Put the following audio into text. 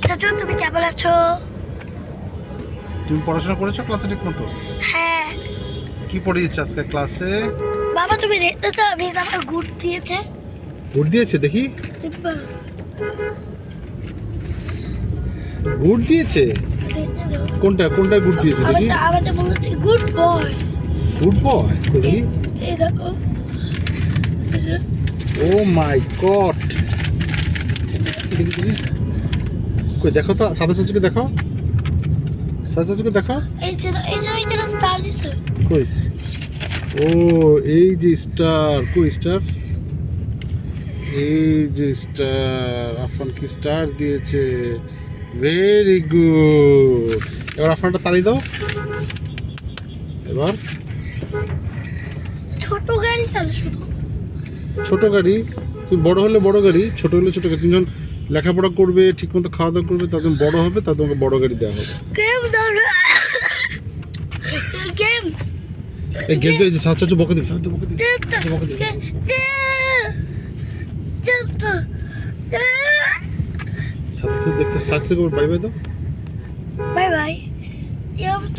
চাচু তুমি কেমন আছো? তুমি পড়াশোনা করেছো ক্লাসে ঠিক মতো? হ্যাঁ কি পড়িয়েছে আজকে ক্লাসে? বাবা তুমি দেখতে তো আমি আমাকে গুড দিয়েছে। গুড দিয়েছে দেখি। দেখবা? গুড দিয়েছে? দেখতে দাও। কোনটা কোনটা গুড দিয়েছে দেখি? আমাদের বলেছে গুড বয়। গুড বয় দেখি। এই দেখো ও মাই গড, দেখি দেখি কই দেখো তো, সাদা চাচুকে দেখো, সাদা চাচুকে দেখো। এই যে স্টার দিছে। কই? ও এই যে স্টার, কই স্টার? এই যে স্টার, আফান কি স্টার দিয়েছে, ভেরি গুড। এবার আফানটা তালি দাও এবার। ছোট গাড়ি চালু শুরু। ছোট গাড়ি, তুমি বড় হলে বড় গাড়ি, ছোট হলে ছোট গাড়ি। তুমি যখন লেখাপড়া করবে, ঠিকমতো খাওয়া দাওয়া করবে, তখন বড় হবে, তখন তোমাকে বড় গাড়ি দেওয়া হবে। গেম দাও গেম এই গেম তো এই যে সাচ্চু বকে দিবে, সাচ্চু বকে দিবে, বকে দিবে। সাচ্চু দেখতে, সাচ্চু বাই বাই দাও। Bye bye.